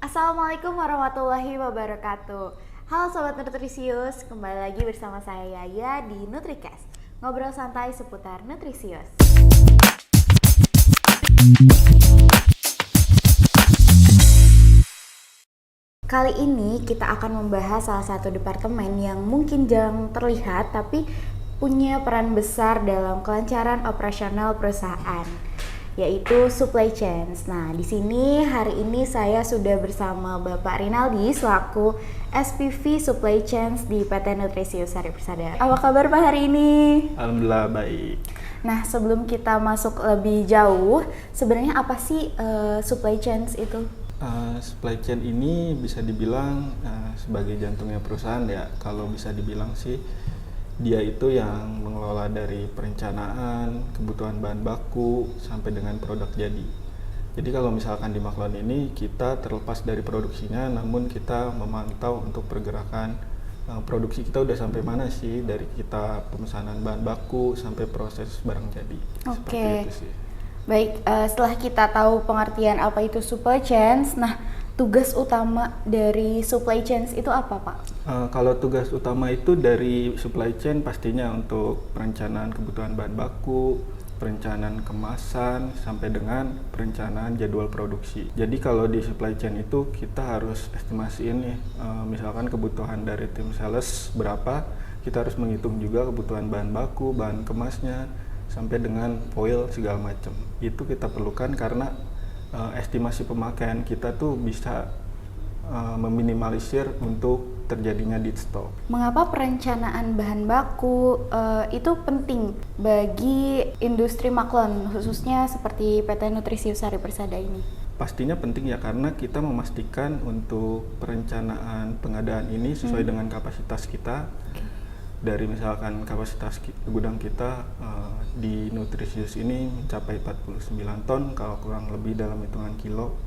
Assalamualaikum warahmatullahi wabarakatuh. Halo Sobat Nutrisius, kembali lagi bersama saya Yaya di NutriCast. Ngobrol santai seputar Nutrisius. Kali ini kita akan membahas salah satu departemen yang mungkin jarang terlihat tapi punya peran besar dalam kelancaran operasional perusahaan, yaitu supply chain. Nah, di sini hari ini saya sudah bersama Bapak Rinaldi selaku SPV Supply Chain di PT Nutrisius Sari Persada. Apa kabar Pak hari ini? Alhamdulillah baik. Nah, sebelum kita masuk lebih jauh, sebenarnya apa sih supply chain itu? Supply chain ini bisa dibilang sebagai jantungnya perusahaan ya. Kalau bisa dibilang sih dia itu yang mengelola dari perencanaan, kebutuhan bahan baku sampai dengan produk jadi. Jadi kalau misalkan di Maklon ini kita terlepas dari produksinya, namun kita memantau untuk pergerakan produksi kita udah sampai mana sih, dari kita pemesanan bahan baku sampai proses barang jadi. Seperti itu sih. Baik, setelah kita tahu pengertian apa itu supply chain, nah tugas utama dari supply chain itu apa Pak? Kalau tugas utama itu dari supply chain pastinya untuk perencanaan kebutuhan bahan baku, perencanaan kemasan, sampai dengan perencanaan jadwal produksi. Jadi kalau di supply chain itu kita harus estimasiin nih, misalkan kebutuhan dari tim sales berapa, kita harus menghitung juga kebutuhan bahan baku, bahan kemasnya, sampai dengan foil segala macam. Itu kita perlukan karena estimasi pemakaian kita tuh bisa meminimalisir untuk terjadinya dead stock. Mengapa perencanaan bahan baku itu penting bagi industri Maklon, khususnya seperti PT Nutrisius Sari Persada ini? Pastinya penting ya, karena kita memastikan untuk perencanaan pengadaan ini sesuai dengan kapasitas kita. Dari misalkan kapasitas gudang kita di Nutrisius ini mencapai 49 ton, kalau kurang lebih dalam hitungan kilo.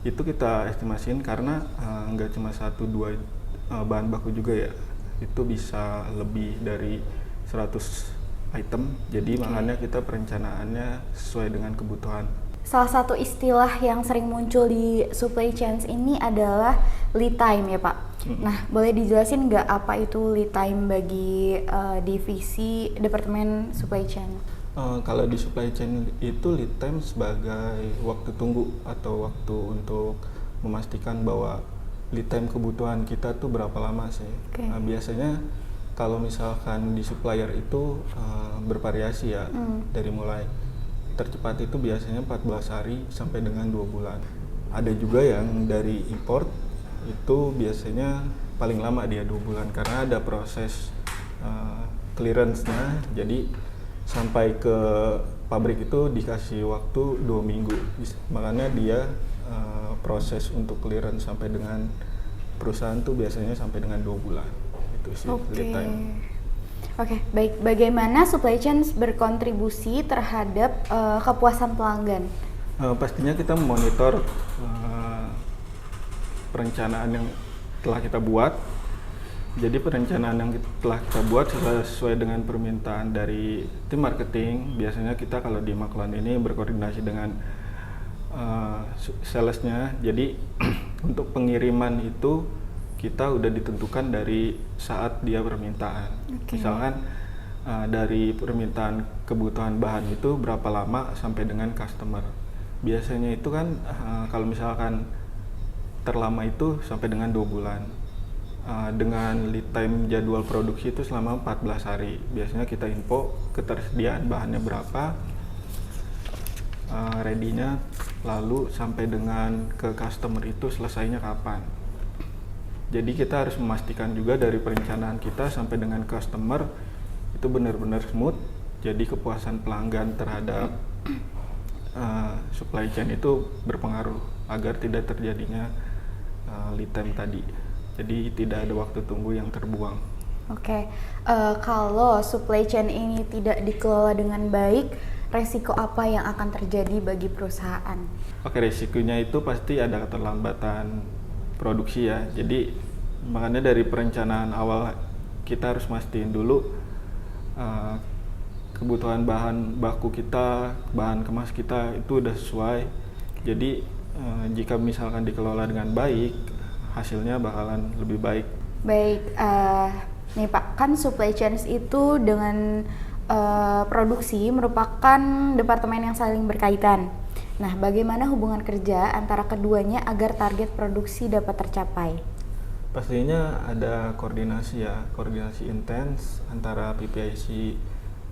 Itu kita estimasiin karena nggak cuma 1-2 bahan baku juga ya, itu bisa lebih dari 100 item. Jadi makanya kita perencanaannya sesuai dengan kebutuhan. Salah satu istilah yang sering muncul di supply chain ini adalah lead time ya Pak. Nah, boleh dijelasin nggak apa itu lead time bagi divisi Departemen Supply Chain? Kalau di supply chain itu lead time sebagai waktu tunggu atau waktu untuk memastikan bahwa lead time kebutuhan kita tuh berapa lama sih. Okay. Biasanya kalau misalkan di supplier itu bervariasi ya, dari mulai tercepat itu biasanya 14 hari sampai dengan 2 bulan. Ada juga yang dari import itu biasanya paling lama dia 2 bulan karena ada proses clearance-nya. Jadi sampai ke pabrik itu dikasih waktu 2 minggu. Makanya dia proses untuk clearance sampai dengan perusahaan tuh biasanya sampai dengan 2 bulan. Itu sih lead time. Oke, baik. Bagaimana supply chain berkontribusi terhadap kepuasan pelanggan? Pastinya kita memonitor perencanaan yang telah kita buat. Jadi perencanaan yang telah kita buat sesuai dengan permintaan dari tim marketing. Biasanya kita kalau di Maklon ini berkoordinasi dengan salesnya. Jadi untuk pengiriman itu kita udah ditentukan dari saat dia permintaan. Misalkan dari permintaan kebutuhan bahan itu berapa lama sampai dengan customer. Biasanya itu kan kalau misalkan terlama itu sampai dengan 2 bulan. Dengan lead time jadwal produksi itu selama 14 hari. Biasanya kita info ketersediaan bahannya berapa, ready-nya, lalu sampai dengan ke customer itu selesainya kapan. Jadi kita harus memastikan juga dari perencanaan kita sampai dengan customer itu benar-benar smooth. Jadi kepuasan pelanggan terhadap supply chain itu berpengaruh agar tidak terjadinya lead time tadi. Jadi tidak ada waktu tunggu yang terbuang. Oke, kalau supply chain ini tidak dikelola dengan baik, resiko apa yang akan terjadi bagi perusahaan? Oke, resikonya itu pasti ada keterlambatan produksi ya. Jadi makanya dari perencanaan awal kita harus mastiin dulu kebutuhan bahan baku kita, bahan kemas kita itu udah sesuai. Jadi Jika misalkan dikelola dengan baik, hasilnya bakalan lebih baik. Baik, nih Pak, kan supply chain itu dengan produksi merupakan departemen yang saling berkaitan. Nah, bagaimana hubungan kerja antara keduanya agar target produksi dapat tercapai? Pastinya ada koordinasi intens antara PPIC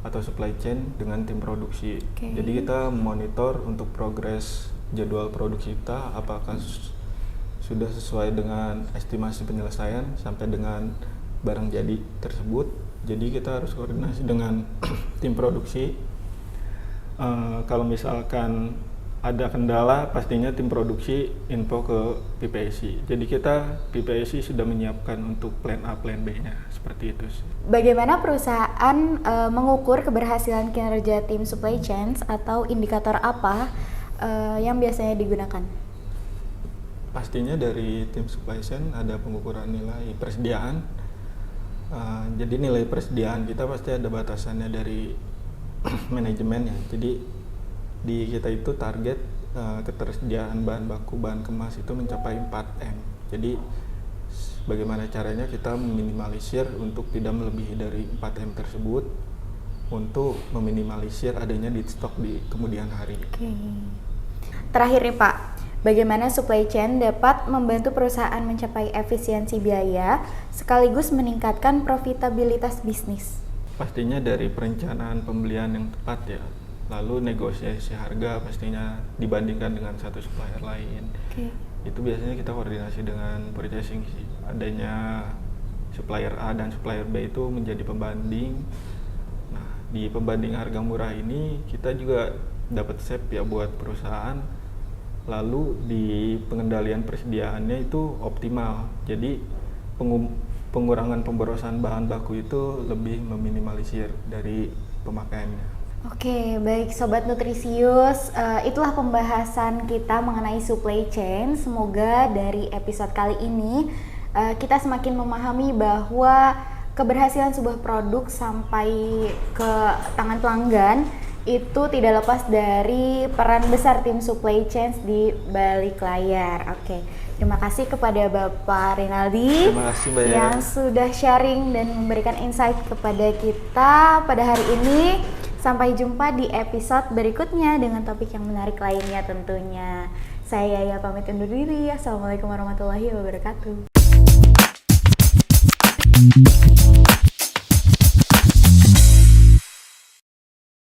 atau supply chain dengan tim produksi. Oke. Jadi kita monitor untuk progres jadwal produksi kita, apakah sudah sesuai dengan estimasi penyelesaian sampai dengan barang jadi tersebut. Jadi kita harus koordinasi dengan tim produksi. Kalau misalkan ada kendala, pastinya tim produksi info ke PPIC. Jadi PPIC sudah menyiapkan untuk plan A, plan B-nya, seperti itu sih. Bagaimana perusahaan mengukur keberhasilan kinerja tim supply chain atau indikator apa yang biasanya digunakan? Pastinya dari tim supply chain ada pengukuran nilai persediaan. Jadi nilai persediaan kita pasti ada batasannya dari manajemen ya. Jadi di kita itu target ketersediaan bahan baku, bahan kemas itu mencapai 4M. Jadi bagaimana caranya kita meminimalisir untuk tidak melebihi dari 4M tersebut untuk meminimalisir adanya di stok di kemudian hari. Oke. Terakhir nih Pak, bagaimana supply chain dapat membantu perusahaan mencapai efisiensi biaya sekaligus meningkatkan profitabilitas bisnis? Pastinya dari perencanaan pembelian yang tepat ya. Lalu negosiasi harga pastinya dibandingkan dengan satu supplier lain. Oke. Itu biasanya kita koordinasi dengan purchasing sih. Adanya supplier A dan supplier B itu menjadi pembanding. Nah, di pembanding harga murah ini kita juga dapat save ya buat perusahaan. Lalu di pengendalian persediaannya itu optimal. Jadi pengurangan pemborosan bahan baku itu lebih meminimalisir dari pemakaiannya. Oke, baik Sobat Nutrisius, itulah pembahasan kita mengenai supply chain. Semoga dari episode kali ini kita semakin memahami bahwa keberhasilan sebuah produk sampai ke tangan pelanggan itu tidak lepas dari peran besar tim supply chain di balik layar. Oke, terima kasih kepada Bapak Rinaldi yang sudah sharing dan memberikan insight kepada kita pada hari ini. Sampai jumpa di episode berikutnya dengan topik yang menarik lainnya tentunya. Saya Yaya pamit undur diri. Assalamualaikum warahmatullahi wabarakatuh.